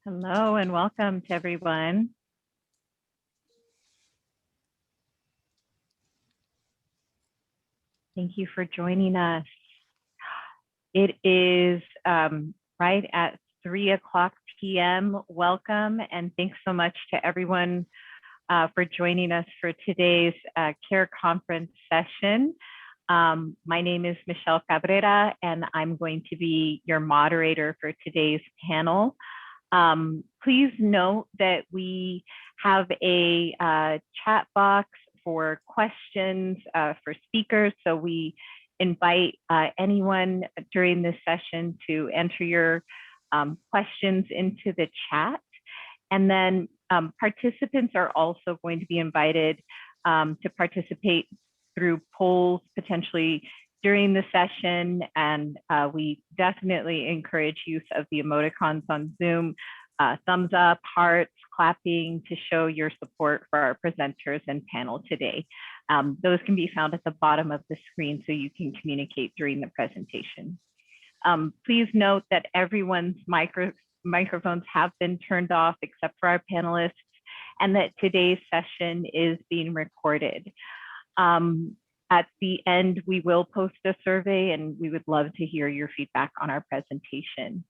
Hello and welcome to everyone. Thank you for joining us. It is right at 3:00 p.m. Welcome and thanks so much to everyone for joining us for today's CARE conference session. My name is Michelle Cabrera and I'm going to be your moderator for today's panel. Please note that we have a chat box for questions for speakers. So we invite anyone during this session to enter your questions into the chat. And then participants are also going to be invited to participate through polls potentially during the session. And we definitely encourage use of the emoticons on Zoom, thumbs up, hearts, clapping to show your support for our presenters and panel today. Those can be found at the bottom of the screen so you can communicate during the presentation. Please note that everyone's microphones have been turned off except for our panelists, and that today's session is being recorded. At the end, we will post a survey and we would love to hear your feedback on our presentation.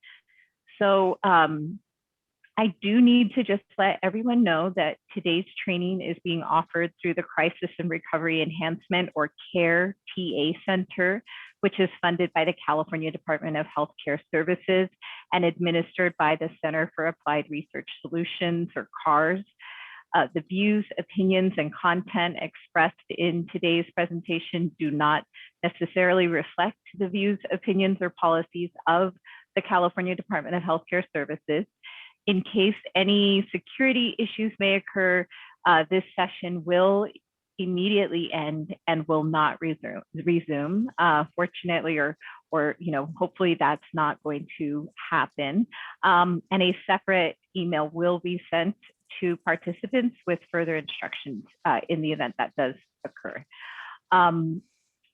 So I do need to just let everyone know that today's training is being offered through the Crisis and Recovery Enhancement or CARE TA Center, which is funded by the California Department of Healthcare Services and administered by the Center for Applied Research Solutions or CARS. The views, opinions, and content expressed in today's presentation do not necessarily reflect the views, opinions, or policies of the California Department of Healthcare Services. In case any security issues may occur, this session will immediately end and will not resume. Fortunately, or hopefully that's not going to happen. And a separate email will be sent to participants with further instructions in the event that does occur.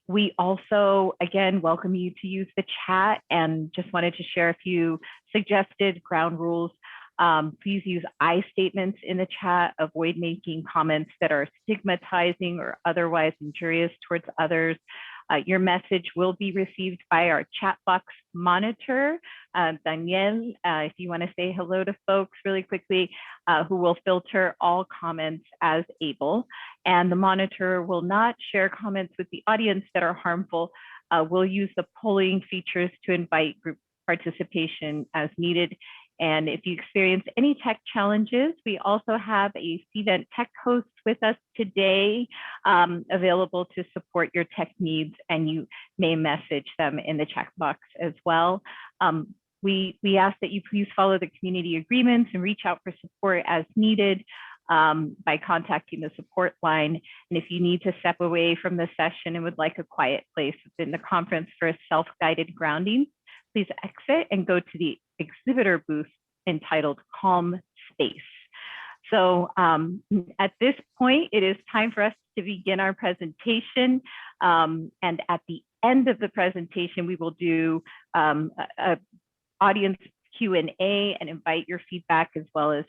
We also, again, welcome you to use the chat and just wanted to share a few suggested ground rules. Please use I statements in the chat, avoid making comments that are stigmatizing or otherwise injurious towards others. Your message will be received by our chat box monitor, Danielle, if you want to say hello to folks really quickly, who will filter all comments as able. And the monitor will not share comments with the audience that are harmful. We'll use the polling features to invite group participation as needed. And if you experience any tech challenges, we also have a CVent tech host with us today, available to support your tech needs, and you may message them in the chat box as well. We ask that you please follow the community agreements and reach out for support as needed by contacting the support line. And if you need to step away from the session and would like a quiet place within the conference for a self-guided grounding, please exit and go to the exhibitor booth entitled Calm Space. So at this point, it is time for us to begin our presentation. And at the end of the presentation, we will do a audience Q&A and invite your feedback as well as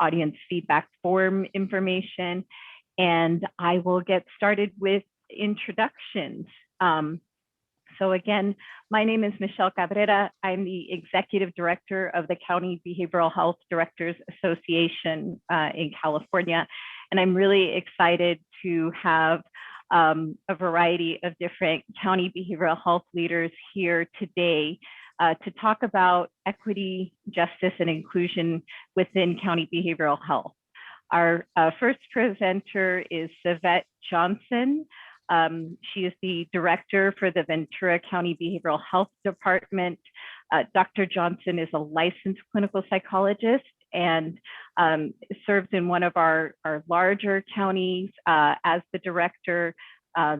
audience feedback form information. And I will get started with introductions. So again, my name is Michelle Cabrera. I'm the Executive Director of the County Behavioral Health Directors Association in California. And I'm really excited to have a variety of different county behavioral health leaders here today to talk about equity, justice, and inclusion within county behavioral health. Our first presenter is Yvette Johnson. She is the director for the Ventura County Behavioral Health Department. Dr. Johnson is a licensed clinical psychologist and serves in one of our larger counties as the director.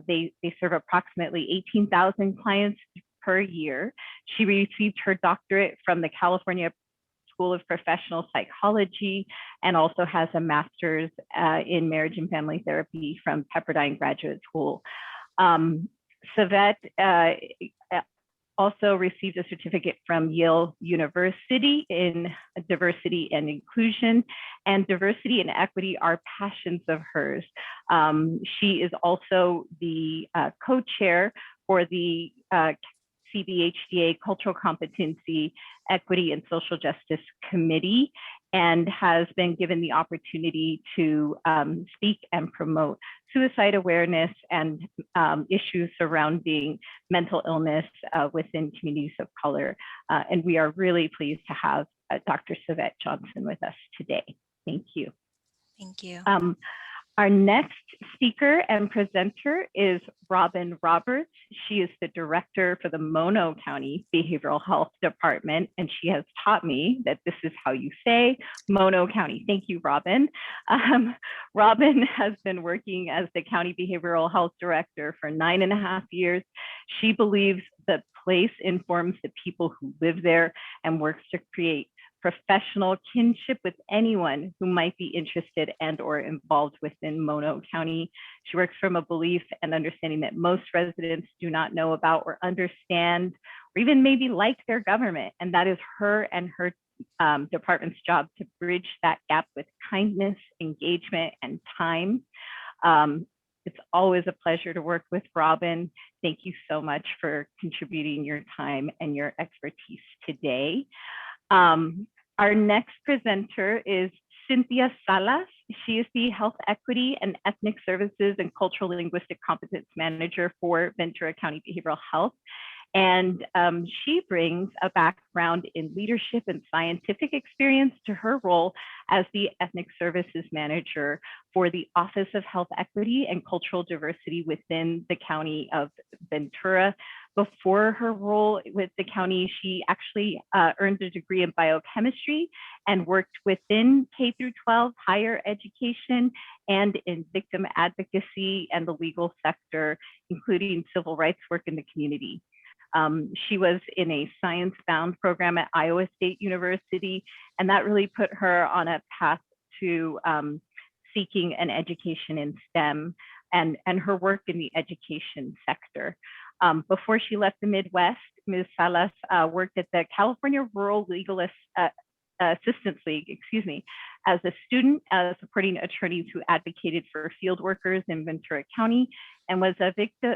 They serve approximately 18,000 clients per year. She received her doctorate from the California School of Professional Psychology and also has a master's in marriage and family therapy from Pepperdine Graduate School. Yvette also received a certificate from Yale University in diversity and inclusion, and diversity and equity are passions of hers. She is also the co-chair for the CBHDA Cultural Competency, Equity, and Social Justice Committee, and has been given the opportunity to speak and promote suicide awareness and issues surrounding mental illness within communities of color. And we are really pleased to have Dr. Savette Johnson with us today. Thank you. Thank you. Our next speaker and presenter is Robin Roberts. She is the director for the Mono County Behavioral Health Department, and she has taught me that this is how you say Mono County. Thank you, Robin. Robin has been working as the County Behavioral Health Director for 9.5 years. She believes that place informs the people who live there and works to create professional kinship with anyone who might be interested and or involved within Mono County. She works from a belief and understanding that most residents do not know about or understand or even maybe like their government. And that is her and her department's job to bridge that gap with kindness, engagement, and time. It's always a pleasure to work with Robin. Thank you so much for contributing your time and your expertise today. Our next presenter is Cynthia Salas. She is the Health Equity and Ethnic Services and Cultural Linguistic Competence Manager for Ventura County Behavioral Health. And she brings a background in leadership and scientific experience to her role as the Ethnic Services Manager for the Office of Health Equity and Cultural Diversity within the County of Ventura. Before her role with the county, she actually earned a degree in biochemistry and worked within K-12 higher education and in victim advocacy and the legal sector, including civil rights work in the community. She was in a science-bound program at Iowa State University, and that really put her on a path to seeking an education in STEM and her work in the education sector. Before she left the Midwest, Ms. Salas worked at the California Rural Legal Assistance League, as a student supporting attorneys who advocated for field workers in Ventura County, and was a victim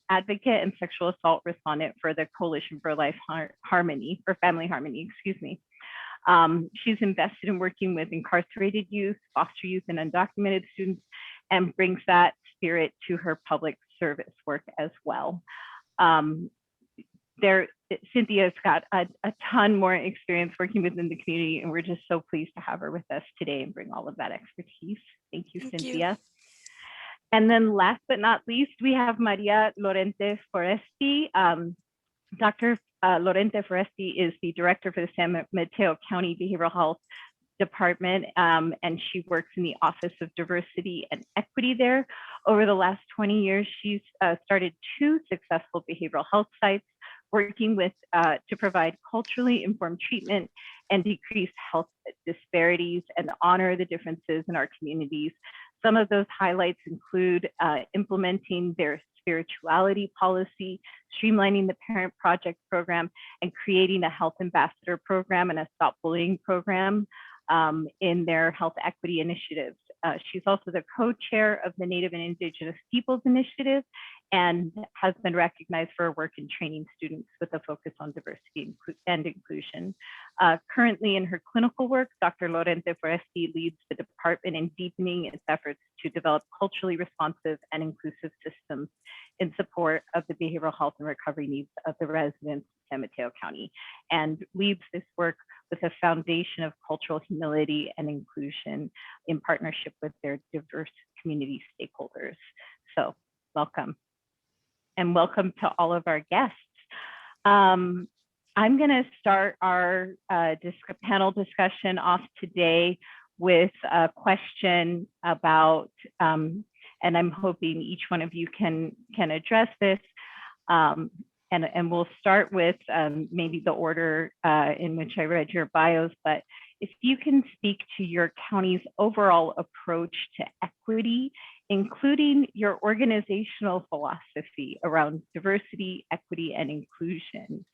advocate and sexual assault respondent for the Coalition for Life Harmony, or Family Harmony, She's invested in working with incarcerated youth, foster youth, and undocumented students, and brings that spirit to her public service work as well. Cynthia's got a ton more experience working within the community, and we're just so pleased to have her with us today and bring all of that expertise. Thank you, Cynthia. And then last but not least, we have Maria Lorente Foresti. Dr. Lorente Foresti is the director for the San Mateo County Behavioral Health Department, and she works in the Office of Diversity and Equity there. Over the last 20 years, she's started 2 successful behavioral health sites, working with to provide culturally informed treatment and decrease health disparities and honor the differences in our communities. Some of those highlights include implementing their spirituality policy, streamlining the Parent Project program, and creating a health ambassador program and a stop bullying program in their health equity initiatives. She's also the co-chair of the Native and Indigenous Peoples Initiative and has been recognized for her work in training students with a focus on diversity and inclusion. Currently in her clinical work, Dr. Lorente Foresti leads the department in deepening its efforts to develop culturally responsive and inclusive systems in support of the behavioral health and recovery needs of the residents of San Mateo County, and leads this work with a foundation of cultural humility and inclusion in partnership with their diverse community stakeholders. So welcome. And welcome to all of our guests. I'm going to start our panel discussion off today with a question about, and I'm hoping each one of you can address this. And we'll start with maybe the order in which I read your bios, but if you can speak to your county's overall approach to equity including your organizational philosophy around diversity, equity, and inclusion.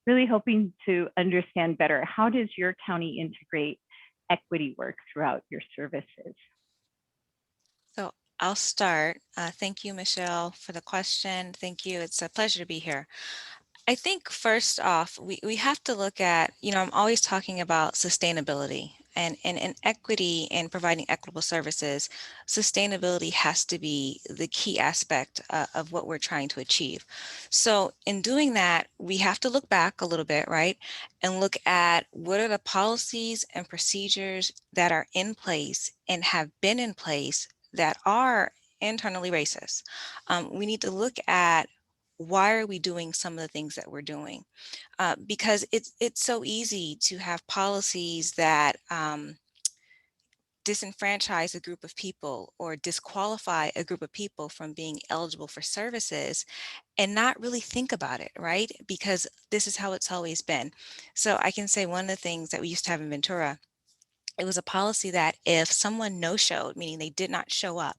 Really hoping to understand better, how does your county integrate equity work throughout your services? So I'll start. Thank you, Michelle, for the question. Thank you. It's a pleasure to be here. I think first off, we have to look at, I'm always talking about sustainability and equity and providing equitable services. Sustainability has to be the key aspect of what we're trying to achieve. So in doing that, we have to look back a little bit, right? And look at what are the policies and procedures that are in place and have been in place that are internally racist. We need to look at why are we doing some of the things that we're doing? Because it's so easy to have policies that disenfranchise a group of people or disqualify a group of people from being eligible for services and not really think about it, right? Because this is how it's always been. So I can say one of the things that we used to have in Ventura, it was a policy that if someone no-showed, meaning they did not show up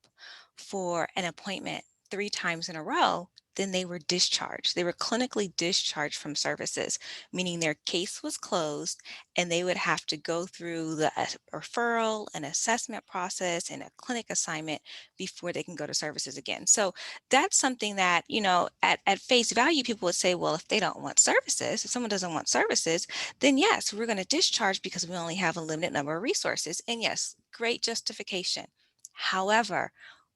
for an appointment 3 times in a row, then they were discharged. They were clinically discharged from services, meaning their case was closed and they would have to go through the referral and assessment process and a clinic assignment before they can go to services again. So that's something that, at face value, people would say, well, if they don't want services, if someone doesn't want services, then yes, we're going to discharge because we only have a limited number of resources. And yes, great justification. However,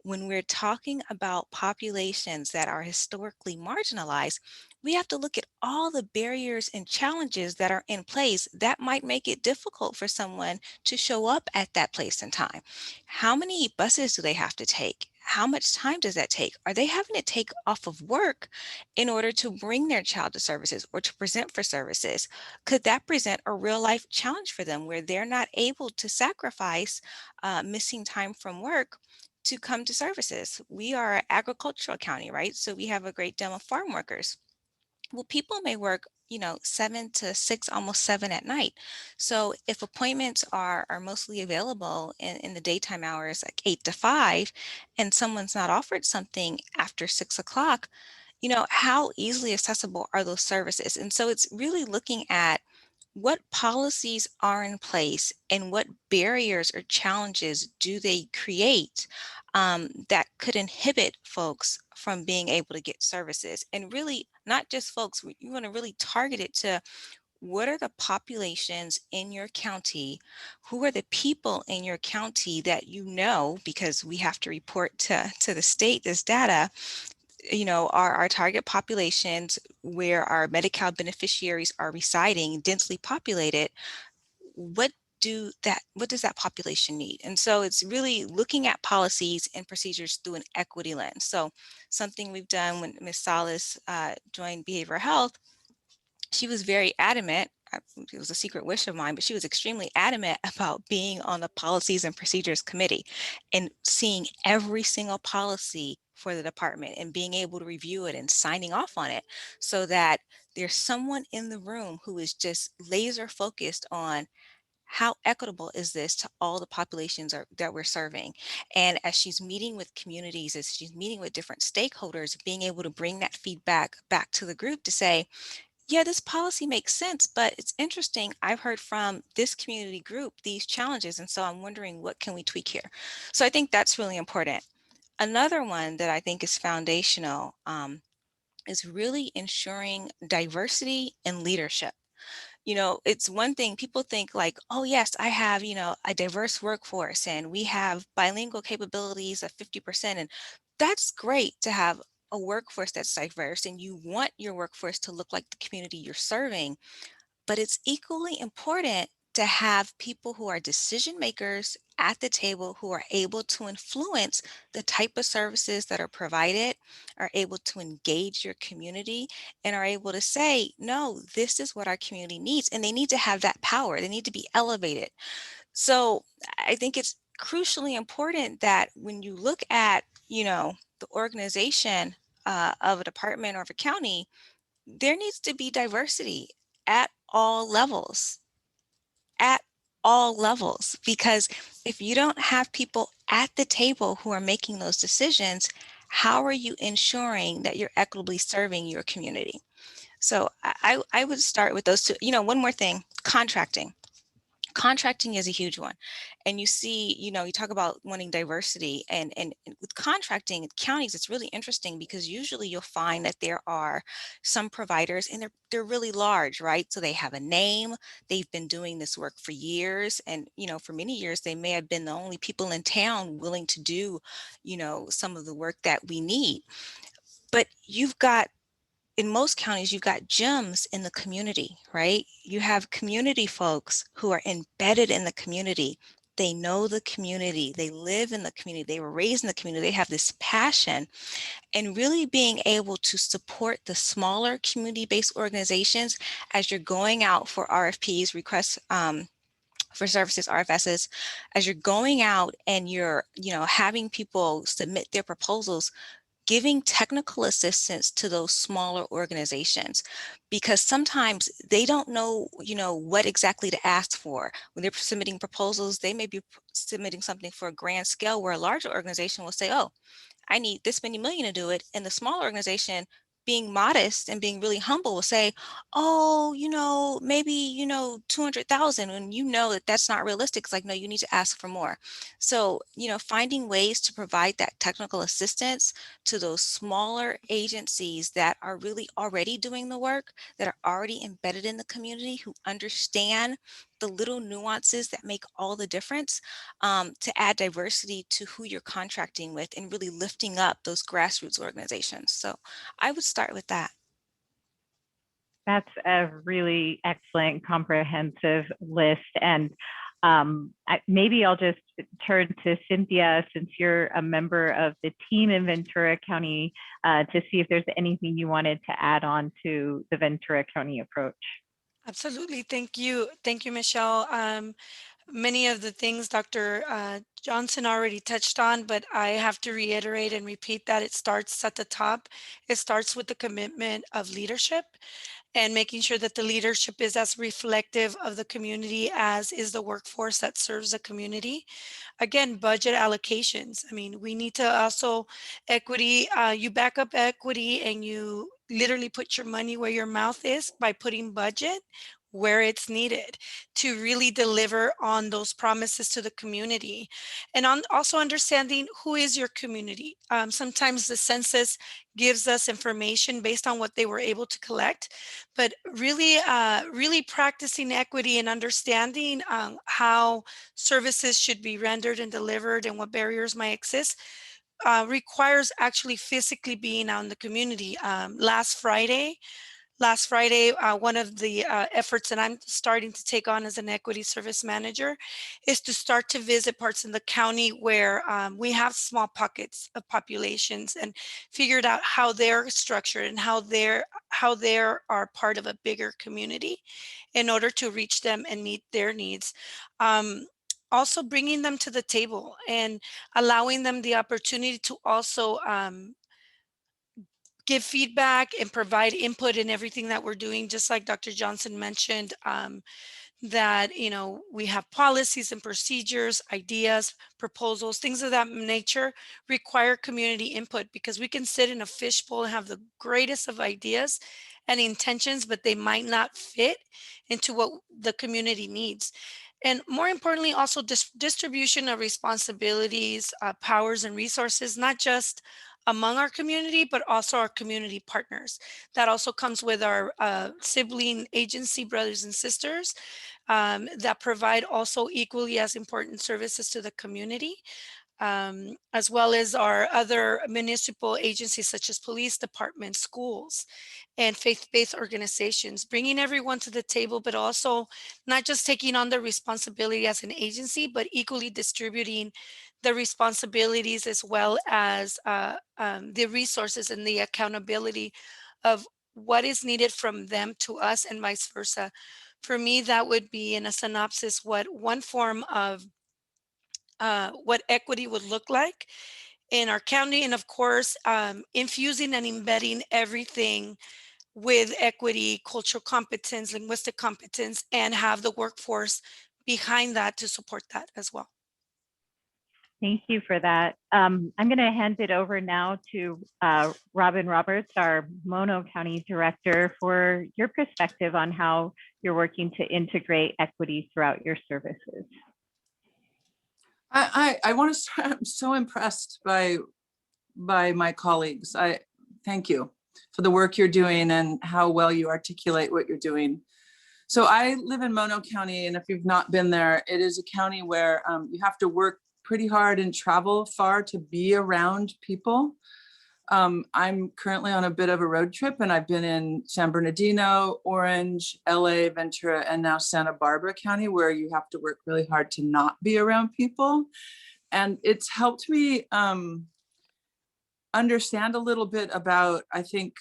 when we're talking about populations that are historically marginalized, we have to look at all the barriers and challenges that are in place that might make it difficult for someone to show up at that place and time. How many buses do they have to take? How much time does that take? Are they having to take off of work in order to bring their child to services or to present for services? Could that present a real life challenge for them where they're not able to sacrifice missing time from work to come to services? We are an agricultural county, right? So we have a great deal of farm workers. Well, people may work, 7 to 6, almost 7 at night. So if appointments are mostly available in the daytime hours, like 8 to 5, and someone's not offered something after 6 o'clock, how easily accessible are those services? And so it's really looking at what policies are in place and what barriers or challenges do they create that could inhibit folks from being able to get services. And really, not just folks, you want to really target it to what are the populations in your county? Who are the people in your county that because we have to report to the state this data, our target populations where our Medi-Cal beneficiaries are residing, densely populated, what what does that population need? And so it's really looking at policies and procedures through an equity lens. So something we've done when Ms. Salas joined behavioral health, she was very adamant. It was a secret wish of mine, but she was extremely adamant about being on the policies and procedures committee and seeing every single policy for the department and being able to review it and signing off on it so that there's someone in the room who is just laser focused on how equitable is this to all the populations that we're serving. And as she's meeting with communities, as she's meeting with different stakeholders, being able to bring that feedback back to the group to say, yeah, this policy makes sense, but it's interesting. I've heard from this community group these challenges, and so I'm wondering what can we tweak here. So I think that's really important. Another one that I think is foundational is really ensuring diversity and leadership. It's one thing people think like, oh, yes, I have, a diverse workforce and we have bilingual capabilities of 50%. And that's great to have a workforce that's diverse and you want your workforce to look like the community you're serving. But it's equally important to have people who are decision makers at the table who are able to influence the type of services that are provided, are able to engage your community, and are able to say, no, this is what our community needs. And they need to have that power. They need to be elevated. So I think it's crucially important that when you look at, the organization of a department or of a county, there needs to be diversity at all levels, at all levels, because if you don't have people at the table who are making those decisions, how are you ensuring that you're equitably serving your community? So I would start with those two. One more thing, contracting. Contracting is a huge one. And you see, you talk about wanting diversity and with contracting counties, it's really interesting because usually you'll find that there are some providers and they're really large, right? So they have a name, they've been doing this work for years. And, for many years, they may have been the only people in town willing to do, some of the work that we need. But in most counties, you've got gems in the community, right? You have community folks who are embedded in the community. They know the community, they live in the community, they were raised in the community, they have this passion, and really being able to support the smaller community-based organizations as you're going out for RFPs, requests for services, RFSs, as you're going out and you're, having people submit their proposals, giving technical assistance to those smaller organizations, because sometimes they don't know, what exactly to ask for. When they're submitting proposals, they may be submitting something for a grand scale where a larger organization will say, oh, I need this many million to do it. And the small organization, being modest and being really humble, will say, oh, maybe, 200,000. And that that's not realistic. It's like, no, you need to ask for more. So, finding ways to provide that technical assistance to those smaller agencies that are really already doing the work, that are already embedded in the community, who understand the little nuances that make all the difference, to add diversity to who you're contracting with and really lifting up those grassroots organizations. So I would start with that. That's a really excellent, comprehensive list. And maybe I'll just turn to Cynthia, since you're a member of the team in Ventura County, to see if there's anything you wanted to add on to the Ventura County approach. Absolutely. Thank you. Thank you, Michelle. Many of the things Dr. Johnson already touched on, but I have to reiterate and repeat that it starts at the top. It starts with the commitment of leadership and making sure that the leadership is as reflective of the community as is the workforce that serves the community. Again, budget allocations. I mean, we need to also equity, you back up equity and you literally put your money where your mouth is by putting budget where it's needed to really deliver on those promises to the community. And on also understanding who is your community. Sometimes the census gives us information based on what they were able to collect, but really practicing equity and understanding how services should be rendered and delivered and what barriers might exist requires actually physically being out in the community. Last Friday, one of the efforts that I'm starting to take on as an equity service manager is to start to visit parts in the county where we have small pockets of populations and figured out how they're structured and how they are part of a bigger community in order to reach them and meet their needs. Um, Also bringing them to the table and allowing them the opportunity to also give feedback and provide input in everything that we're doing, just like Dr. Johnson mentioned, that we have policies and procedures, ideas, proposals, things of that nature require community input, because we can sit in a fishbowl and have the greatest of ideas and intentions, but they might not fit into what the community needs. And more importantly, also distribution of responsibilities, powers, and resources, not just among our community, but also our community partners. That also comes with our sibling agency brothers and sisters that provide also equally as important services to the community, as well as our other municipal agencies such as police departments, schools, and faith-based organizations, bringing everyone to the table, but also not just taking on the responsibility as an agency, but equally distributing the responsibilities as well as the resources and the accountability of what is needed from them to us and vice versa. For me, that would be in a synopsis what one form of what equity would look like in our county, and of course, infusing and embedding everything with equity, cultural competence, linguistic competence, and have the workforce behind that to support that as well. Thank you for that. I'm going to hand it over now to Robin Roberts, our Mono County Director, for your perspective on how you're working to integrate equity throughout your services. I want to start, I'm so impressed by my colleagues. I thank you for the work you're doing and how well you articulate what you're doing. So I live in Mono County, and if you've not been there, it is a county where you have to work pretty hard and travel far to be around people. I'm currently on a bit of a road trip, and I've been in San Bernardino, Orange, LA, Ventura, and now Santa Barbara County, where you have to work really hard to not be around people. And it's helped me understand a little bit about, I think,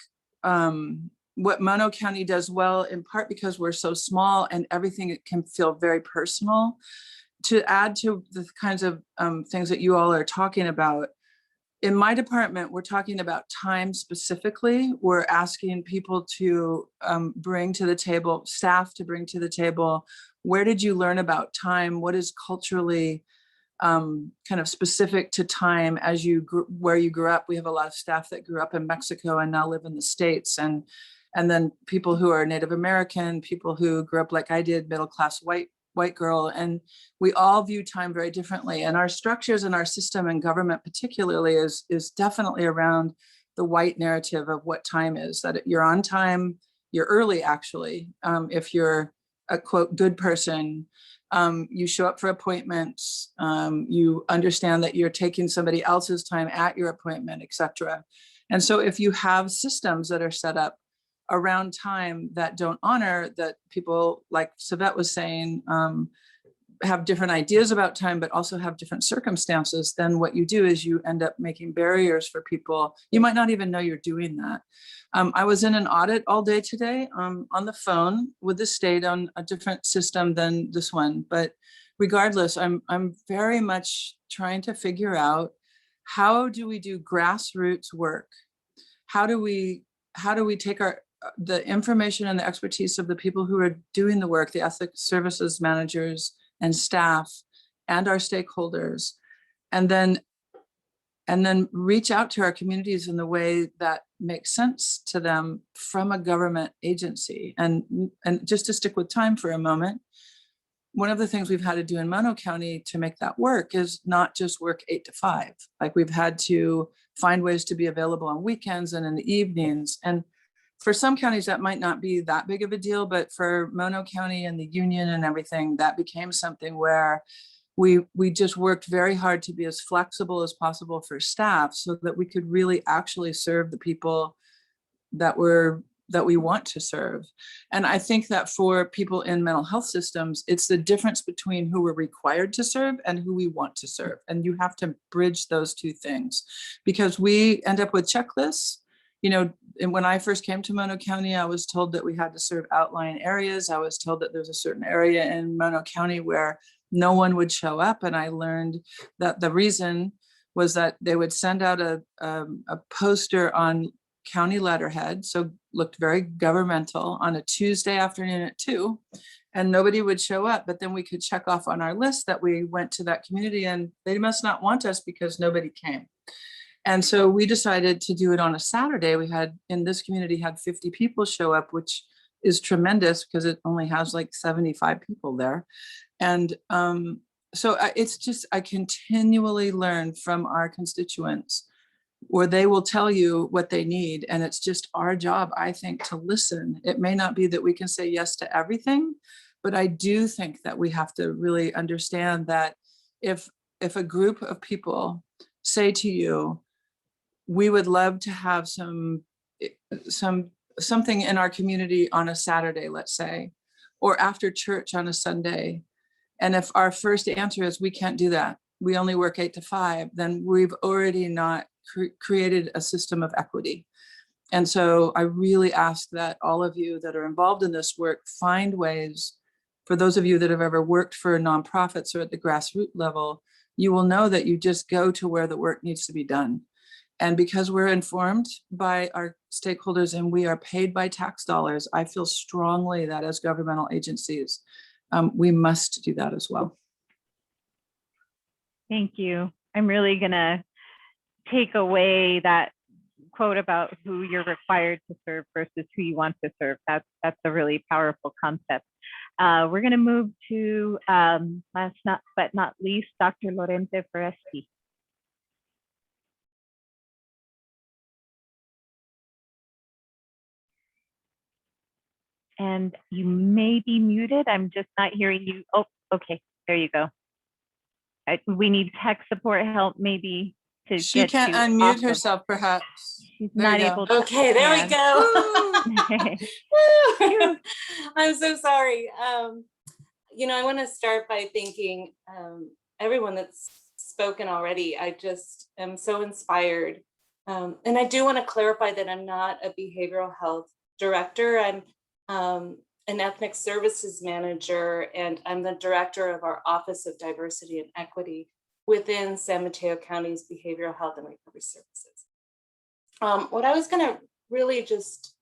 what Mono County does well, in part because we're so small and everything can feel very personal. To add to the kinds of things that you all are talking about, in my department, we're talking about time specifically. We're asking people to bring to the table, staff to bring to the table, where did you learn about time? What is culturally kind of specific to time as you where you grew up? We have a lot of staff that grew up in Mexico and now live in the States, and then people who are Native American, people who grew up like I did, middle-class white girl, and we all view time very differently. And our structures and our system and government particularly is definitely around the white narrative of what time is, that you're on time, you're early actually. If you're a quote good person, you show up for appointments, you understand that you're taking somebody else's time at your appointment, etc. And so if you have systems that are set up around time that don't honor that, people like Savette was saying, have different ideas about time, but also have different circumstances, then what you do is you end up making barriers for people. You might not even know you're doing that. I was in an audit all day today on the phone with the state on a different system than this one. But regardless, I'm very much trying to figure out, how do we do grassroots work? How do we take the information and the expertise of the people who are doing the work, the ethics services managers and staff and our stakeholders, and then reach out to our communities in the way that makes sense to them from a government agency. And just to stick with time for a moment, one of the things we've had to do in Mono County to make that work is not just work 8 to 5. Like, we've had to find ways to be available on weekends and in the evenings. And for some counties, that might not be that big of a deal, but for Mono County and the union and everything, that became something where we just worked very hard to be as flexible as possible for staff so that we could really actually serve the people that we want to serve. And I think that for people in mental health systems, it's the difference between who we're required to serve and who we want to serve. And you have to bridge those two things, because we end up with checklists. You know, and when I first came to Mono County, I was told that we had to serve outlying areas. I was told that there's a certain area in Mono County where no one would show up. And I learned that the reason was that they would send out a poster on county letterhead, so looked very governmental, on a Tuesday afternoon at 2, and nobody would show up. But then we could check off on our list that we went to that community, and they must not want us because nobody came. And so we decided to do it on a Saturday. We had, in this community, had 50 people show up, which is tremendous because it only has like 75 people there. And so it's just, I continually learn from our constituents, where they will tell you what they need. And it's just our job, I think, to listen. It may not be that we can say yes to everything, but I do think that we have to really understand that if a group of people say to you, we would love to have something in our community on a Saturday, let's say, or after church on a Sunday. And if our first answer is we can't do that, we only work 8 to 5, then we've already not created a system of equity. And so I really ask that all of you that are involved in this work find ways. For those of you that have ever worked for nonprofits or at the grassroots level, you will know that you just go to where the work needs to be done. And because we're informed by our stakeholders and we are paid by tax dollars, I feel strongly that as governmental agencies, we must do that as well. Thank you. I'm really gonna take away that quote about who you're required to serve versus who you want to serve. That's a really powerful concept. We're going to move to last but not least, Dr. Lorente Foresti. And you may be muted. I'm just not hearing you. Oh, okay. There you go. We need tech support help maybe to She get can't you unmute off herself, perhaps. She's There not you able go. to. Okay, there we go. Woo! I'm so sorry. You know, I want to start by thanking everyone that's spoken already. I just am so inspired. And I do want to clarify that I'm not a behavioral health director. I'm an ethnic services manager, and I'm the director of our Office of Diversity and Equity within San Mateo County's Behavioral Health and Recovery Services. What I was going to really just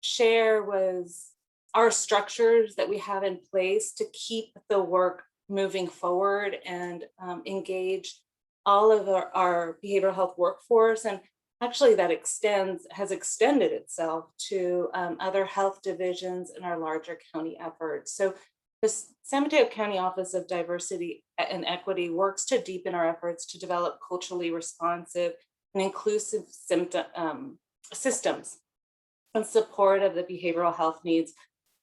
share was our structures that we have in place to keep the work moving forward and engage all of our behavioral health workforce. And actually that has extended itself to other health divisions in our larger county efforts. So the San Mateo County Office of Diversity and Equity works to deepen our efforts to develop culturally responsive and inclusive systems in support of the behavioral health needs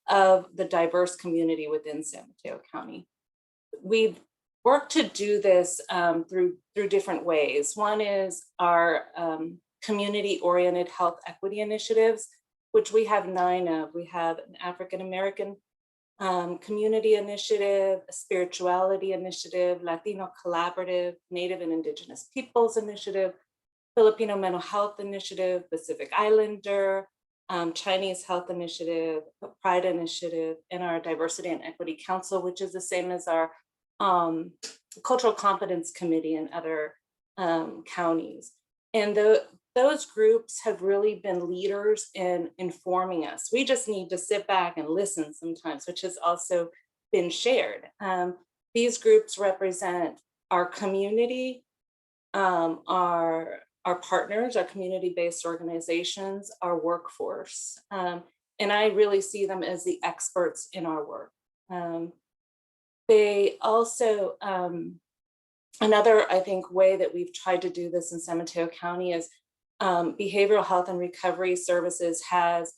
of the diverse community within San Mateo County. We've worked to do this through different ways. One is our community-oriented health equity initiatives, which we have 9 of. We have an African American community initiative, a spirituality initiative, Latino collaborative, Native and Indigenous Peoples initiative, Filipino mental health initiative, Pacific Islander, Chinese health initiative, Pride initiative, and our Diversity and Equity Council, which is the same as our Cultural Competence Committee in other counties. And those groups have really been leaders in informing us. We just need to sit back and listen sometimes, which has also been shared. These groups represent our community, our partners, our community-based organizations, our workforce. And I really see them as the experts in our work. They also, another, I think, way that we've tried to do this in San Mateo County is Behavioral Health and Recovery Services has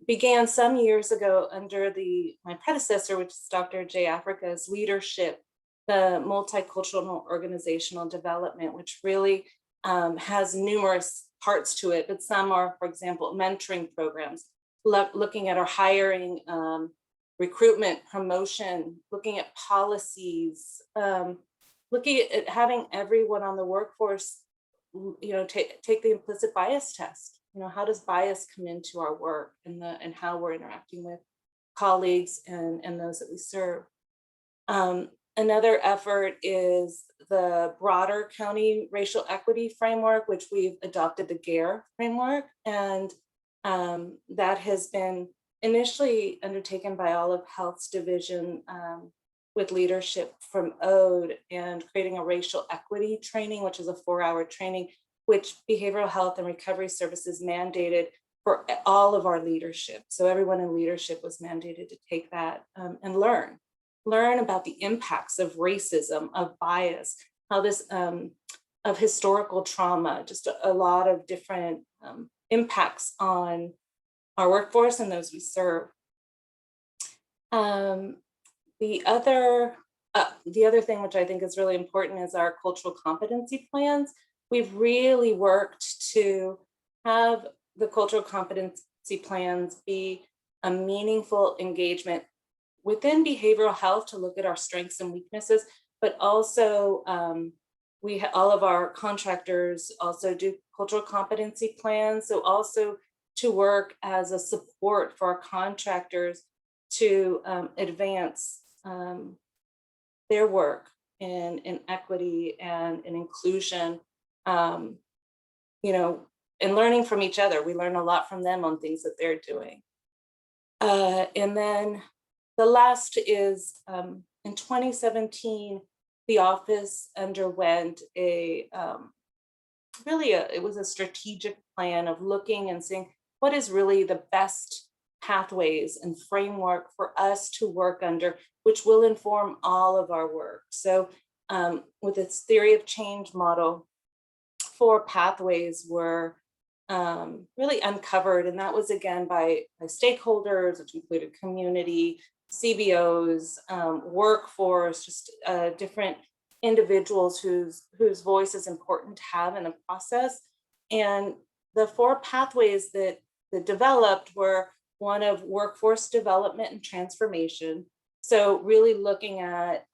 began some years ago under my predecessor, which is Dr. J. Africa's leadership, the multicultural organizational development, which really has numerous parts to it, but some are, for example, mentoring programs, looking at our hiring, recruitment, promotion, looking at policies, looking at having everyone on the workforce, you know, take the implicit bias test. You know, how does bias come into our work and how we're interacting with colleagues and those that we serve. Another effort is the broader county racial equity framework, which we've adopted the GARE framework. And that has been initially undertaken by all of Health's division with leadership from ODE, and creating a racial equity training, which is a 4-hour training, which Behavioral Health and Recovery Services mandated for all of our leadership. So everyone in leadership was mandated to take that and learn about the impacts of racism, of bias, how this, of historical trauma, just a lot of different impacts on our workforce and those we serve. The other thing which I think is really important is our cultural competency plans. We've really worked to have the cultural competency plans be a meaningful engagement within behavioral health to look at our strengths and weaknesses, but also all of our contractors also do cultural competency plans. So also to work as a support for our contractors to advance their work in equity and in inclusion, you know, and learning from each other. We learn a lot from them on things that they're doing. And then the last is in 2017, the office underwent it was a strategic plan of looking and seeing what is really the best pathways and framework for us to work under, which will inform all of our work. So with its theory of change model, 4 pathways were really uncovered. And that was again by stakeholders, which included community, CBOs, workforce, just different individuals whose voice is important to have in the process. And the 4 pathways that developed were one of workforce development and transformation. So really looking at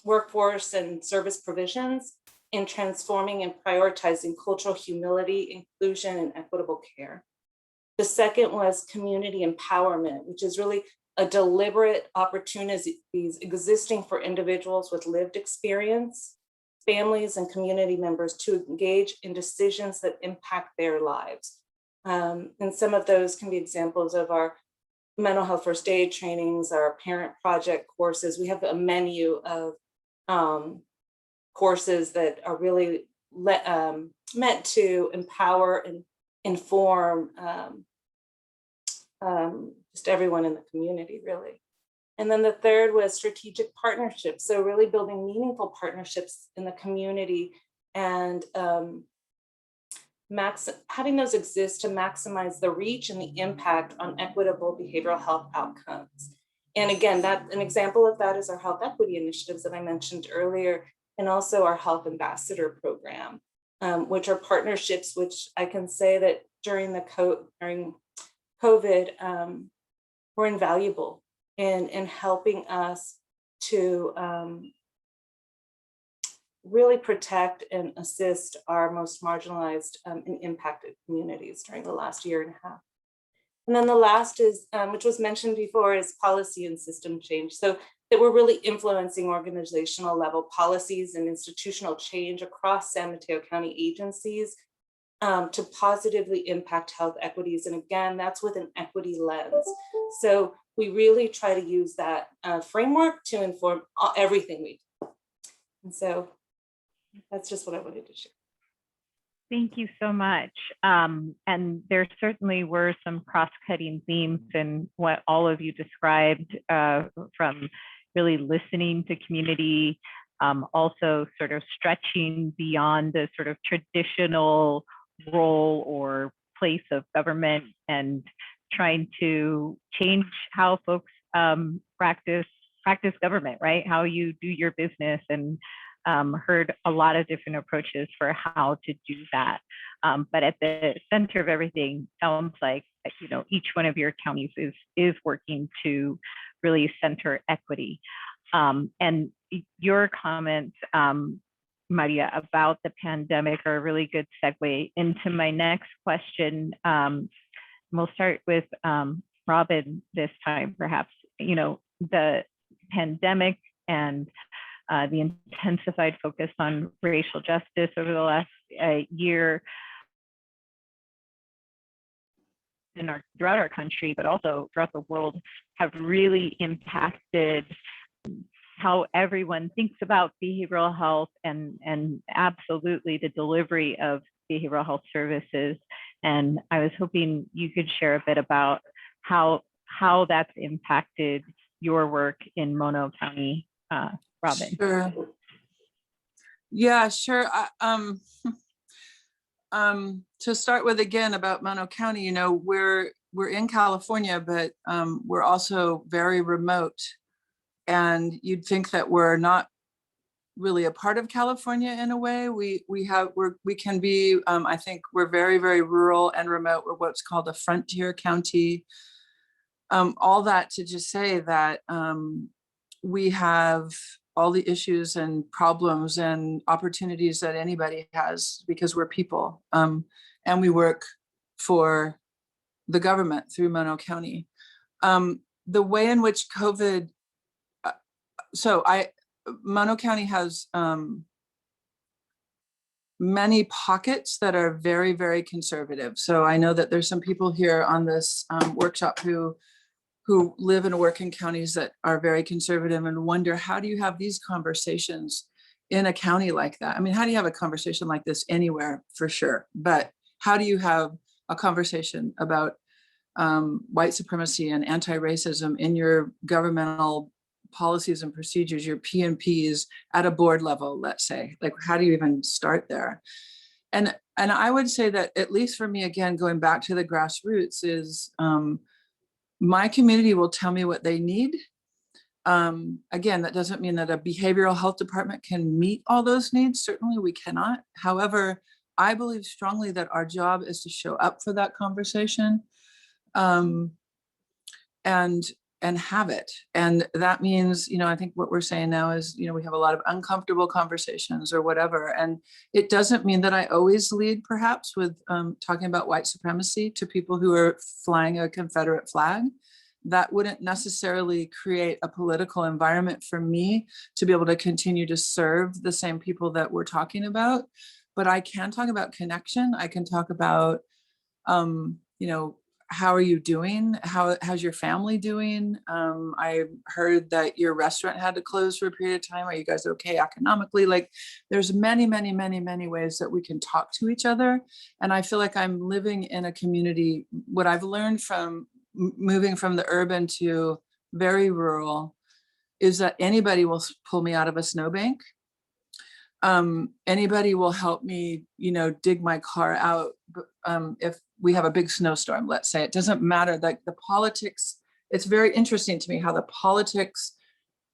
workforce and service provisions in transforming and prioritizing cultural humility, inclusion, and equitable care. The second was community empowerment, which is really a deliberate opportunities existing for individuals with lived experience, families, and community members to engage in decisions that impact their lives. And some of those can be examples of our mental health first aid trainings, our parent project courses. We have a menu of courses that are really meant to empower and inform just everyone in the community, really. And then the third was strategic partnerships. So really building meaningful partnerships in the community and having those exist to maximize the reach and the impact on equitable behavioral health outcomes. And again, an example of that is our health equity initiatives that I mentioned earlier, and also our health ambassador program, which are partnerships which I can say that during COVID were invaluable in helping us to really protect and assist our most marginalized and impacted communities during the last year and a half. And then the last is, which was mentioned before, is policy and system change. So that we're really influencing organizational level policies and institutional change across San Mateo County agencies to positively impact health equities. And again, that's with an equity lens. So we really try to use that framework to inform everything we do. And so that's just what I wanted to share. Thank you so much. And there certainly were some cross-cutting themes in what all of you described, from really listening to community, also sort of stretching beyond the sort of traditional role or place of government and trying to change how folks practice government, right? How you do your business, and heard a lot of different approaches for how to do that. But at the center of everything sounds like, you know, each one of your counties is working to really center equity. And your comments, Maria, about the pandemic are a really good segue into my next question. We'll start with Robin this time, perhaps. You know, the pandemic and the intensified focus on racial justice over the last year throughout our country, but also throughout the world, have really impacted how everyone thinks about behavioral health and absolutely the delivery of behavioral health services. And I was hoping you could share a bit about how that's impacted your work in Mono County, Robin. Sure. Yeah, sure. To start with, again, about Mono County, you know, we're in California, but we're also very remote. And you'd think that we're not really a part of California in a way. We can be, I think we're very, very rural and remote. We're what's called a frontier county. All that to just say that we have all the issues and problems and opportunities that anybody has because we're people, and we work for the government through Mono County. The way in which COVID, Mono County has many pockets that are very, very conservative. So I know that there's some people here on this workshop who who live and work in counties that are very conservative and wonder, how do you have these conversations in a county like that? I mean, how do you have a conversation like this anywhere, for sure? But how do you have a conversation about white supremacy and anti-racism in your governmental policies and procedures, your P&Ps at a board level, let's say? Like, how do you even start there? And I would say that, at least for me, again, going back to the grassroots, is my community will tell me what they need. Again, that doesn't mean that a behavioral health department can meet all those needs. Certainly we cannot. However, I believe strongly that our job is to show up for that conversation, and have it. And that means, I think what we're saying now is, we have a lot of uncomfortable conversations or whatever. And it doesn't mean that I always lead, perhaps, with talking about white supremacy to people who are flying a Confederate flag. That wouldn't necessarily create a political environment for me to be able to continue to serve the same people that we're talking about. But I can talk about connection. I can talk about, how are you doing? How's your family doing? I heard that your restaurant had to close for a period of time. Are you guys okay economically? Like, there's many, many, many, many ways that we can talk to each other. And I feel like I'm living in a community. What I've learned from moving from the urban to very rural is that anybody will pull me out of a snowbank. Anybody will help me, dig my car out. If we have a big snowstorm, let's say, it doesn't matter. Like, the politics, it's very interesting to me how the politics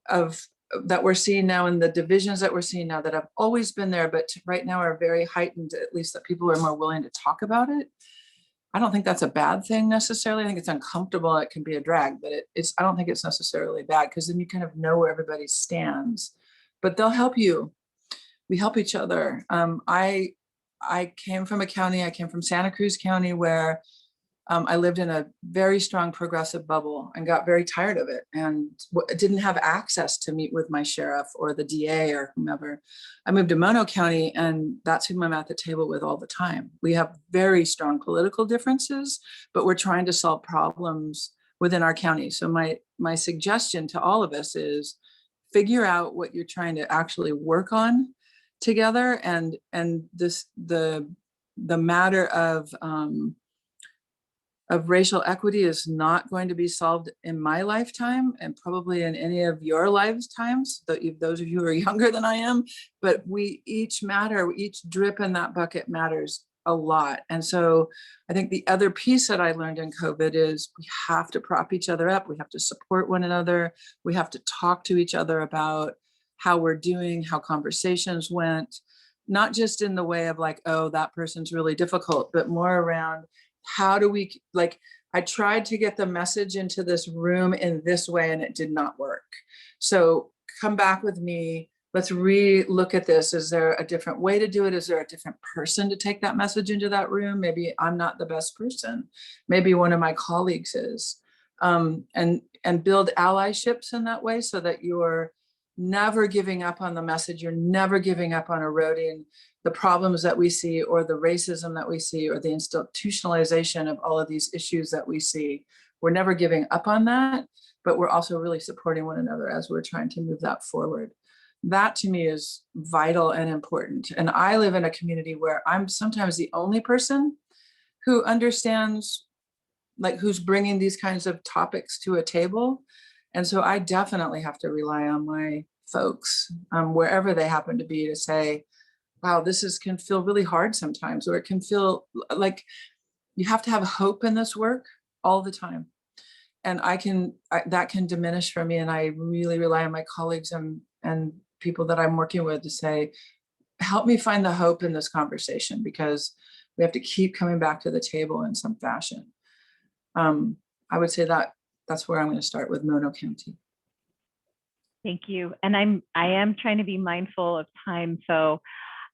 that we're seeing now, and the divisions that we're seeing now, that have always been there, but right now are very heightened, at least that people are more willing to talk about it. I don't think that's a bad thing necessarily. I think it's uncomfortable. It can be a drag, but I don't think it's necessarily bad, because then you kind of know where everybody stands. But they'll help you. We help each other. I came from a county, I came from Santa Cruz County, where I lived in a very strong progressive bubble and got very tired of it, and didn't have access to meet with my sheriff or the DA or whomever. I moved to Mono County, and that's who I'm at the table with all the time. We have very strong political differences, but we're trying to solve problems within our county. So my suggestion to all of us is, figure out what you're trying to actually work on together, and the matter of racial equity is not going to be solved in my lifetime, and probably in any of your lifetimes, those of you who are younger than I am. But we each matter. Each drip in that bucket matters a lot. And so I think the other piece that I learned in COVID is, we have to prop each other up. We have to support one another. We have to talk to each other about how we're doing, how conversations went, not just in the way of like, oh, that person's really difficult, but more around, how do we, like, I tried to get the message into this room in this way, and it did not work. So come back with me. Let's re-look at this. Is there a different way to do it? Is there a different person to take that message into that room? Maybe I'm not the best person. Maybe one of my colleagues is. And build allyships in that way, so that you're never giving up on the message. You're never giving up on eroding the problems that we see, or the racism that we see, or the institutionalization of all of these issues that we see. We're never giving up on that, but we're also really supporting one another as we're trying to move that forward. That to me is vital and important. And I live in a community where I'm sometimes the only person who understands, like, who's bringing these kinds of topics to a table. And so I definitely have to rely on my folks, wherever they happen to be, to say, wow, can feel really hard sometimes, or it can feel like you have to have hope in this work all the time. And that can diminish for me. And I really rely on my colleagues and people that I'm working with to say, help me find the hope in this conversation, because we have to keep coming back to the table in some fashion. I would say that's where I'm going to start with Mono County. Thank you. And I am trying to be mindful of time. So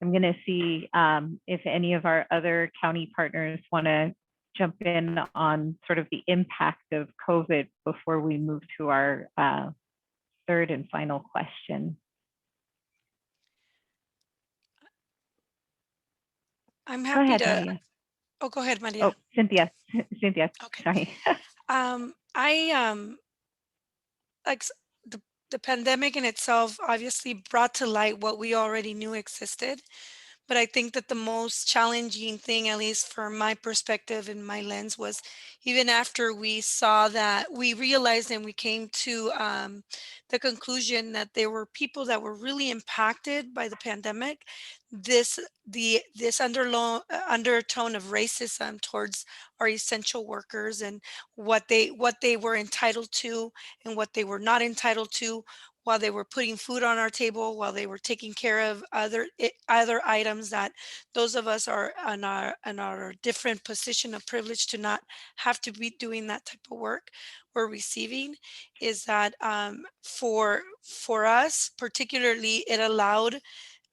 I'm going to see if any of our other county partners want to jump in on sort of the impact of COVID before we move to our third and final question. I'm happy go ahead, to. Maria. Oh, go ahead, Maria. Oh, Cynthia. Okay. Sorry. like the pandemic in itself obviously brought to light what we already knew existed. But I think that the most challenging thing, at least from my perspective and my lens, was even after we saw that, we realized and we came to the conclusion that there were people that were really impacted by the pandemic. This undertone of racism towards our essential workers and what they were entitled to and what they were not entitled to, while they were putting food on our table, while they were taking care of other items that those of us are in our different position of privilege to not have to be doing that type of work we're receiving, is that for us particularly, it allowed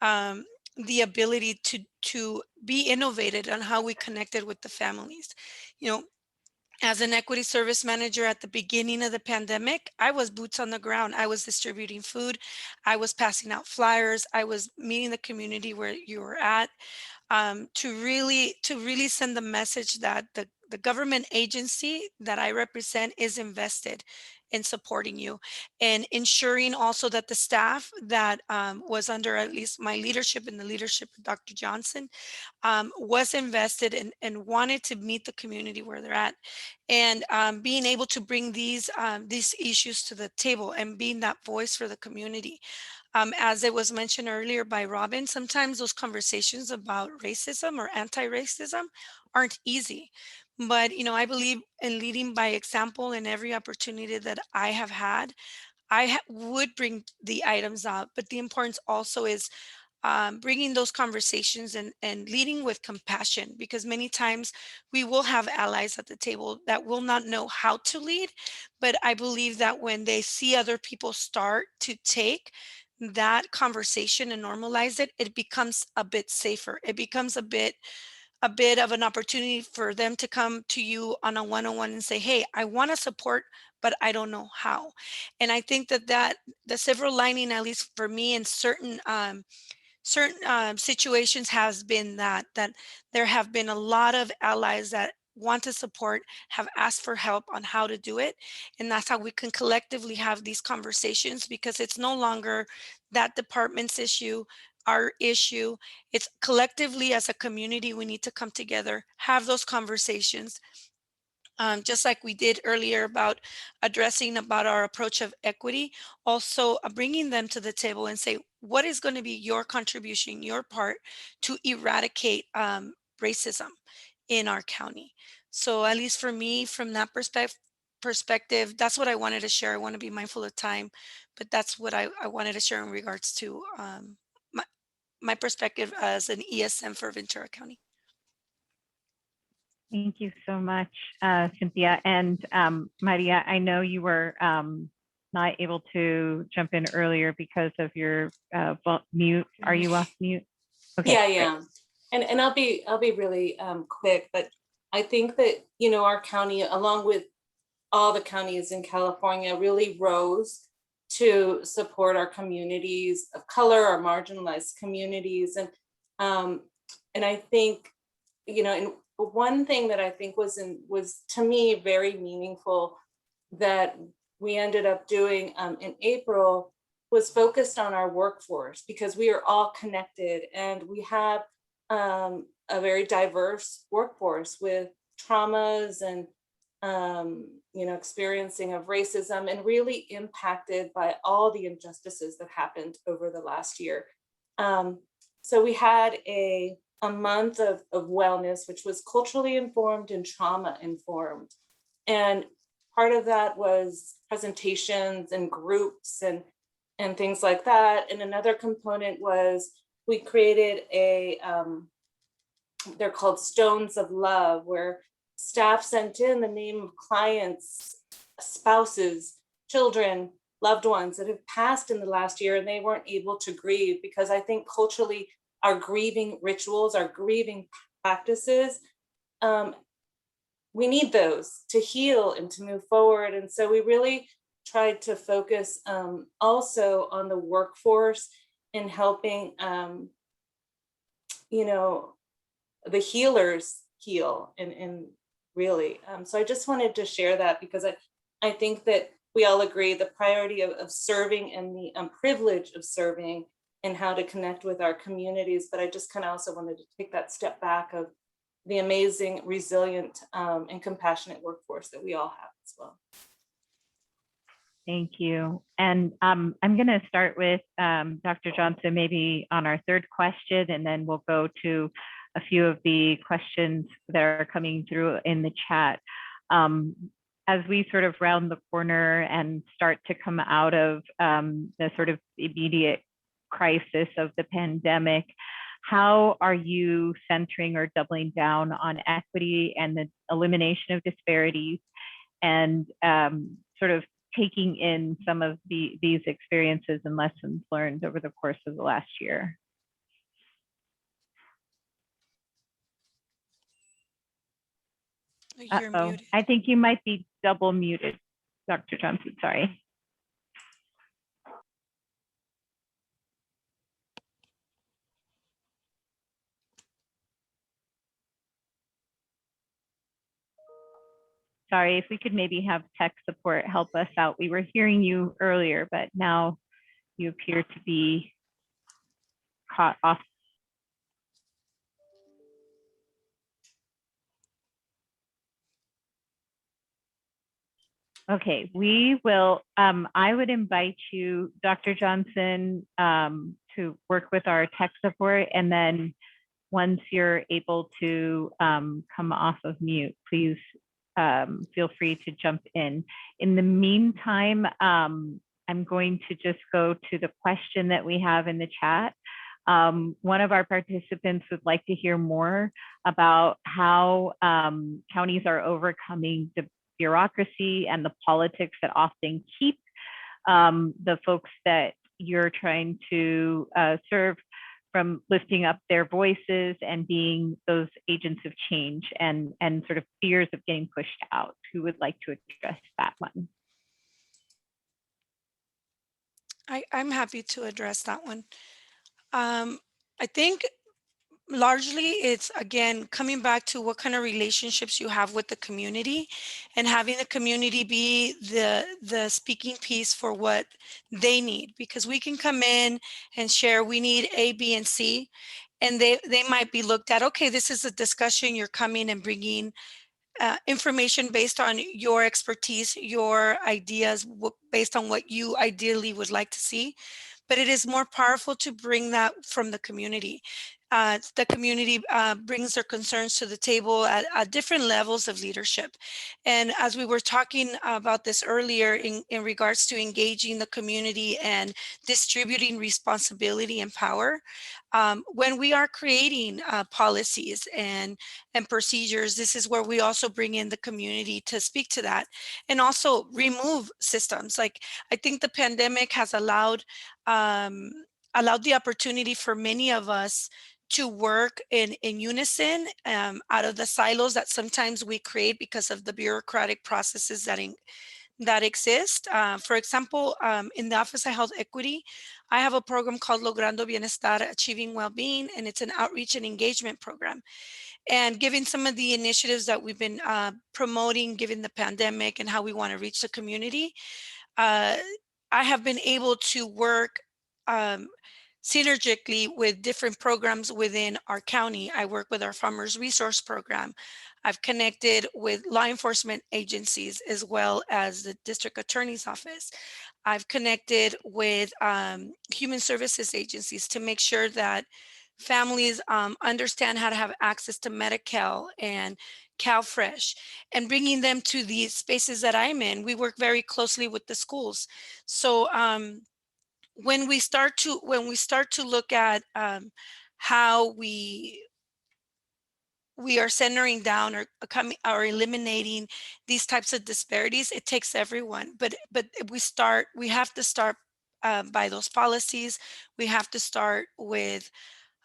the ability to be innovative on how we connected with the families. You know, as an equity service manager at the beginning of the pandemic, I was boots on the ground. I was distributing food. I was passing out flyers. I was meeting the community where you were at, to really send the message that the government agency that I represent is invested in supporting you, and ensuring also that the staff that was under at least my leadership and the leadership of Dr. Johnson was invested and wanted to meet the community where they're at, and being able to bring these issues to the table and being that voice for the community. As it was mentioned earlier by Robin, sometimes those conversations about racism or anti-racism aren't easy. But, I believe in leading by example in every opportunity that I have had. Would bring the items up, but the importance also is bringing those conversations and leading with compassion, because many times we will have allies at the table that will not know how to lead. But I believe that when they see other people start to take that conversation and normalize it, it becomes a bit safer. It becomes a bit of an opportunity for them to come to you on a one-on-one and say, hey, I want to support, but I don't know how. And I think that the silver lining, at least for me, in certain situations, has been that there have been a lot of allies that want to support, have asked for help on how to do it. And that's how we can collectively have these conversations, because it's no longer that department's issue, our issue. It's collectively, as a community, we need to come together, have those conversations, just like we did earlier about addressing about our approach of equity, also bringing them to the table and say, what is going to be your contribution, your part to eradicate racism in our county? So at least for me, from that perspective, that's what I wanted to share. I want to be mindful of time, but that's what I wanted to share in regards to my, my perspective as an ESM for Ventura County. Thank you so much, Cynthia. And Maria, I know you were not able to jump in earlier because of your mute. Are you off mute? Okay. Yeah, yeah. And I'll be really quick, but I think that, our county, along with all the counties in California, really rose to support our communities of color, our marginalized communities. And I think, and one thing that I think was to me very meaningful that we ended up doing in April was focused on our workforce, because we are all connected and we have a very diverse workforce with traumas and experiencing of racism, and really impacted by all the injustices that happened over the last year. So we had a month of wellness, which was culturally informed and trauma informed. And part of that was presentations and groups and things like that. And another component was we created they're called Stones of Love, where staff sent in the name of clients, spouses, children, loved ones that have passed in the last year, and they weren't able to grieve, because I think culturally our grieving rituals, our grieving practices, we need those to heal and to move forward. And so we really tried to focus also on the workforce in helping, the healers heal and really. So I just wanted to share that, because I think that we all agree the priority of serving and the privilege of serving and how to connect with our communities. But I just kind of also wanted to take that step back of the amazing, resilient, and compassionate workforce that we all have as well. Thank you. And I'm going to start with Dr. Johnson, maybe on our third question, and then we'll go to a few of the questions that are coming through in the chat. As we sort of round the corner and start to come out of the sort of immediate crisis of the pandemic, how are you centering or doubling down on equity and the elimination of disparities, and sort of taking in some of these experiences and lessons learned over the course of the last year? You're muted. I think you might be double muted, Dr. Johnson, sorry. Sorry, if we could maybe have tech support help us out. We were hearing you earlier, but now you appear to be caught off. Okay, we will, I would invite you, Dr. Johnson, to work with our tech support, and then once you're able to come off of mute, please feel free to jump in. In the meantime, I'm going to just go to the question that we have in the chat. One of our participants would like to hear more about how counties are overcoming the bureaucracy and the politics that often keep the folks that you're trying to serve from lifting up their voices and being those agents of change, and sort of fears of getting pushed out. Who would like to address that one? I'm happy to address that one. I think largely it's, again, coming back to what kind of relationships you have with the community, and having the community be the speaking piece for what they need, because we can come in and share, we need A, B, and C, and they might be looked at, okay, this is a discussion, you're coming and bringing information based on your expertise, your ideas, based on what you ideally would like to see. But it is more powerful to bring that from the community. The community brings their concerns to the table at different levels of leadership. And as we were talking about this earlier in regards to engaging the community and distributing responsibility and power, when we are creating policies and procedures, this is where we also bring in the community to speak to that, and also remove systems. Like, I think the pandemic has allowed the opportunity for many of us to work in unison, out of the silos that sometimes we create because of the bureaucratic processes that exist. For example, in the Office of Health Equity, I have a program called Logrando Bienestar, Achieving Wellbeing, and it's an outreach and engagement program. And given some of the initiatives that we've been promoting, given the pandemic and how we want to reach the community, I have been able to work synergically with different programs within our county. I work with our Farmers Resource Program. I've connected with law enforcement agencies as well as the district attorney's office. I've connected with human services agencies to make sure that families understand how to have access to Medi-Cal and CalFresh, and bringing them to the spaces that I'm in. We work very closely with the schools. So when we start to look at how we are centering down or eliminating these types of disparities, it takes everyone. But we have to start by those policies. We have to start with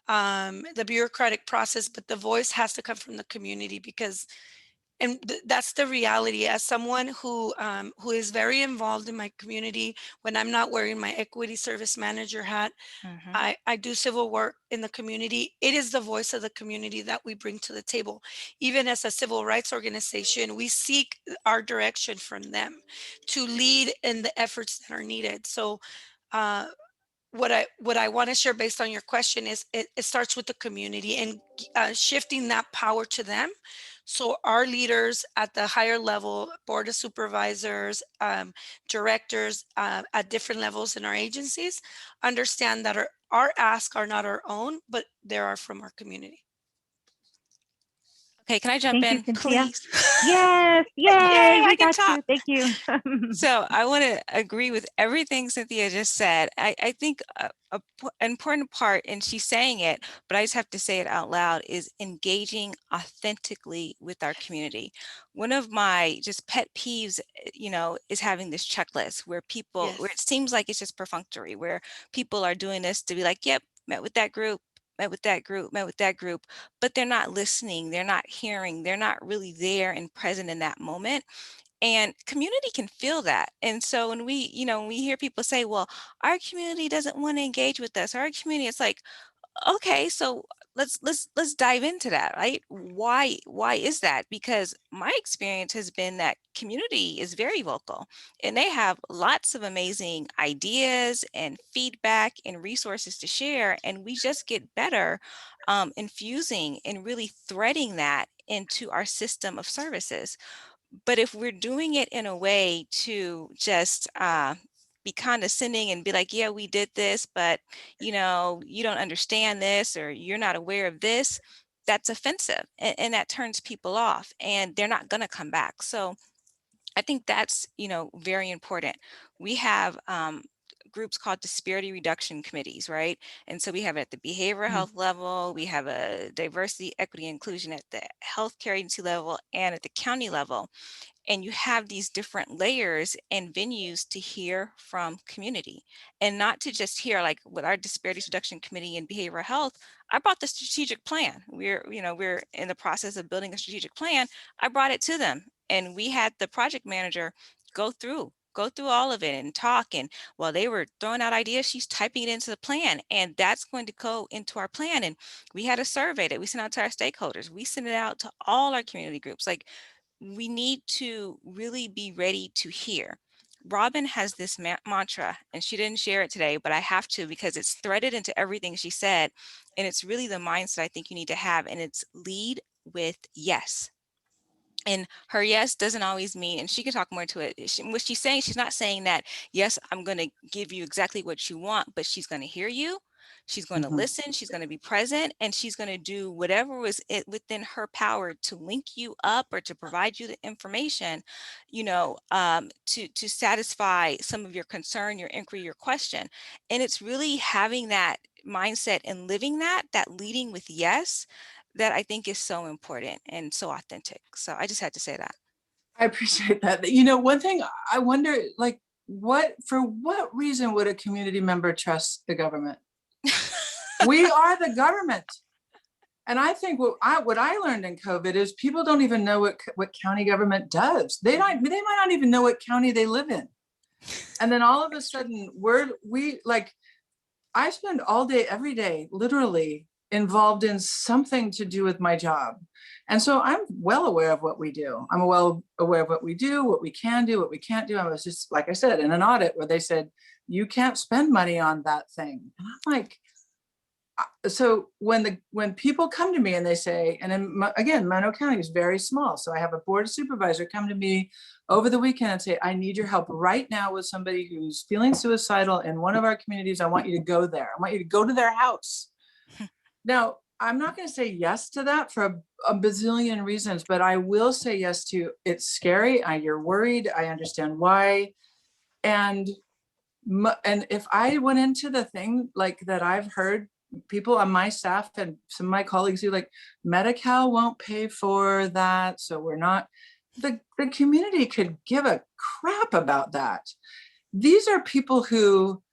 the bureaucratic process, but the voice has to come from the community, because And that's the reality. As someone who is very involved in my community, when I'm not wearing my equity service manager hat, Mhm. I do civil work in the community. It is the voice of the community that we bring to the table. Even as a civil rights organization, we seek our direction from them to lead in the efforts that are needed. So uh, what I want to share based on your question is it starts with the community and shifting that power to them. So our leaders at the higher level, board of supervisors, directors at different levels in our agencies, understand that our asks are not our own, but they are from our community. Okay, can I jump Thank you, in, Cynthia. please? Yes, Yay, yay, I we can got talk. you. Thank you. So I want to agree with everything Cynthia just said. I think an important part, and she's saying it, but I just have to say it out loud, is engaging authentically with our community. One of my just pet peeves, is having this checklist where where it Yes. seems like it's just perfunctory, where people are doing this to be like, yep, met with that group, met with that group, met with that group, but they're not listening, they're not hearing, they're not really there and present in that moment. And community can feel that. And so when we hear people say, well, our community doesn't want to engage with us, our community, it's like, okay, so let's dive into that, right? Why is that? Because my experience has been that community is very vocal and they have lots of amazing ideas and feedback and resources to share. And we just get better infusing and really threading that into our system of services. But if we're doing it in a way to just be condescending and be like, yeah, we did this, but you don't understand this or you're not aware of this, that's offensive and that turns people off and they're not going to come back. So I think that's, very important. We have groups called disparity reduction committees, right? And so we have it at the behavioral health level, we have a diversity, equity, inclusion at the healthcare agency level and at the county level. And you have these different layers and venues to hear from community and not to just hear, like with our disparities reduction committee in behavioral health. I brought the strategic plan. We're in the process of building a strategic plan. I brought it to them and we had the project manager go through all of it and talk. And while they were throwing out ideas, she's typing it into the plan and that's going to go into our plan. And we had a survey that we sent out to our stakeholders. We sent it out to all our community groups. Like, we need to really be ready to hear. Robin has this mantra, and she didn't share it today, but I have to because it's threaded into everything she said. And it's really the mindset I think you need to have, and it's lead with yes. And her yes doesn't always mean, and she can talk more to it. What she's saying, she's not saying that, yes, I'm going to give you exactly what you want, but she's going to hear you. She's going to listen. She's going to be present, and she's going to do whatever was within her power to link you up or to provide you the information, to satisfy some of your concern, your inquiry, your question. And it's really having that mindset and living that leading with yes, that I think is so important and so authentic. So I just had to say that. I appreciate that. One thing I wonder, like, for what reason would a community member trust the government? We are the government. And I think what I learned in COVID is people don't even know what county government does. They might not even know what county they live in. And then all of a sudden I spend all day, every day, literally involved in something to do with my job. And so I'm well aware of what we do. I'm well aware of what we do, what we can do, what we can't do. I was just, like I said, in an audit where they said, you can't spend money on that thing. And I'm like, so when people come to me and they say, and again, Mateo County is very small. So I have a board supervisor come to me over the weekend and say, I need your help right now with somebody who's feeling suicidal in one of our communities. I want you to go there. I want you to go to their house. Now, I'm not going to say yes to that for a bazillion reasons, but I will say yes to it's scary. You're worried. I understand why. And if I went into the thing like that, I've heard people on my staff and some of my colleagues who like Medi-Cal won't pay for that. So we're not, the community could give a crap about that. These are people who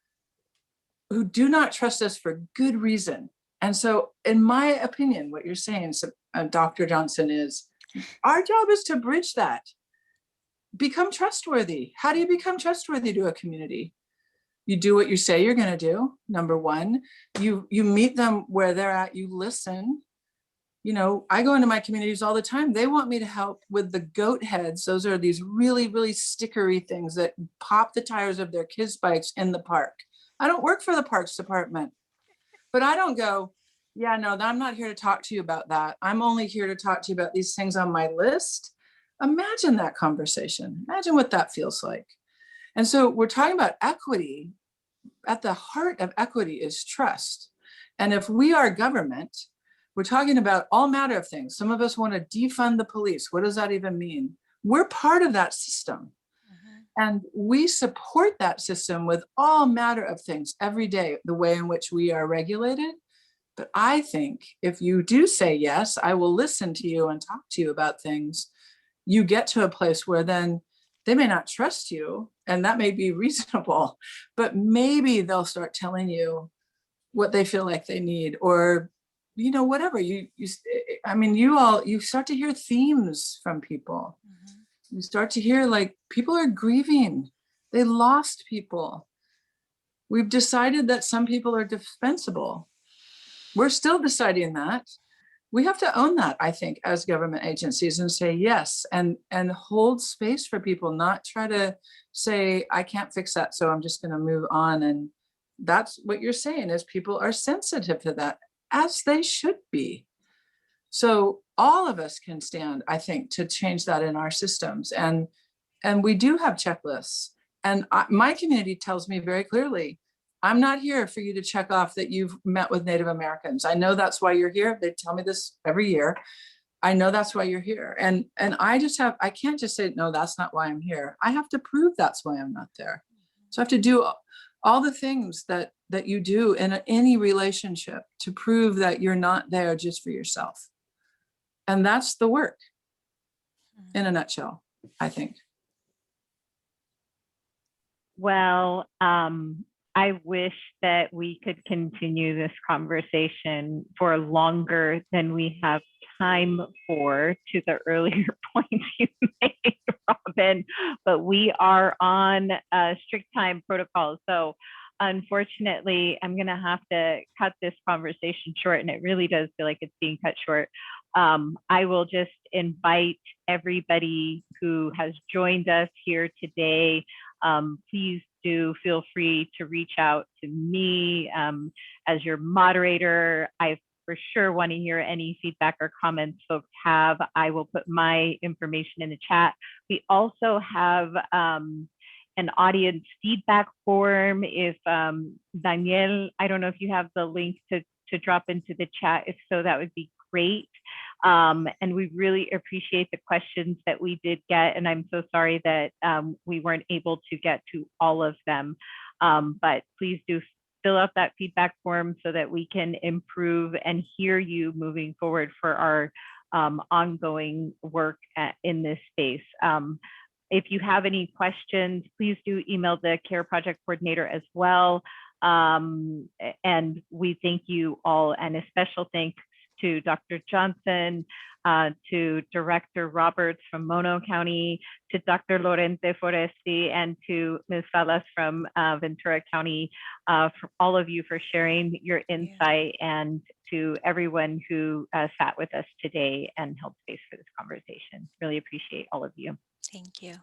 do not trust us for good reason. And so in my opinion, what you're saying, Dr. Johnson, is Our job is to bridge that. Become trustworthy. How do you become trustworthy to a community? You do what you say you're going to do. Number one, you meet them where they're at. You listen. You know, I go into my communities all the time. They want me to help with the goat heads. Those are these really, really stickery things that pop the tires of their kids' bikes in the park. I don't work for the Parks Department, but I don't go, yeah, no, I'm not here to talk to you about that. I'm only here to talk to you about these things on my list. Imagine that conversation. Imagine what that feels like. And so we're talking about equity. At the heart of equity is trust. And if we are government, we're talking about all matter of things. Some of us want to defund the police. What does that even mean? We're part of that system. And we support that system with all matter of things every day, the way in which we are regulated. But I think if you do say, yes, I will listen to you and talk to you about things, you get to a place where then they may not trust you, and that may be reasonable, but maybe they'll start telling you what they feel like they need, or, you know, whatever you start to hear themes from people. You start to hear, like, people are grieving. They lost people. We've decided that some people are dispensable. We're still deciding that. We have to own that, I think, as government agencies, and say yes, and hold space for people, not try to say, I can't fix that, so I'm just going to move on. And that's what you're saying, is people are sensitive to that, as they should be. So all of us can stand, I think, to change that in our systems. And we do have checklists. And my community tells me very clearly, I'm not here for you to check off that you've met with Native Americans. I know that's why you're here. They tell me this every year. I know that's why you're here. And I can't just say, no, that's not why I'm here. I have to prove that's why I'm not there. So I have to do all the things that you do in any relationship to prove that you're not there just for yourself. And that's the work in a nutshell, I think. Well, I wish that we could continue this conversation for longer than we have time for, to the earlier points you made, Robin, but we are on strict time protocol. So unfortunately, I'm going to have to cut this conversation short, and it really does feel like it's being cut short. I will just invite everybody who has joined us here today, please do feel free to reach out to me as your moderator. I for sure want to hear any feedback or comments folks have. I will put my information in the chat. We also have an audience feedback form. If Danielle, I don't know if you have the link to drop into the chat. If so, that would be great. And we really appreciate the questions that we did get. And I'm so sorry that we weren't able to get to all of them. But please do fill out that feedback form so that we can improve and hear you moving forward for our ongoing work in this space. If you have any questions, please do email the CARE Project Coordinator as well. And we thank you all, and a special thanks to Dr. Johnson, to Director Roberts from Mono County, to Dr. Lorente Foresti, and to Ms. Salas from Ventura County, for all of you for sharing your insight, and to everyone who sat with us today and held space for this conversation. Really appreciate all of you. Thank you.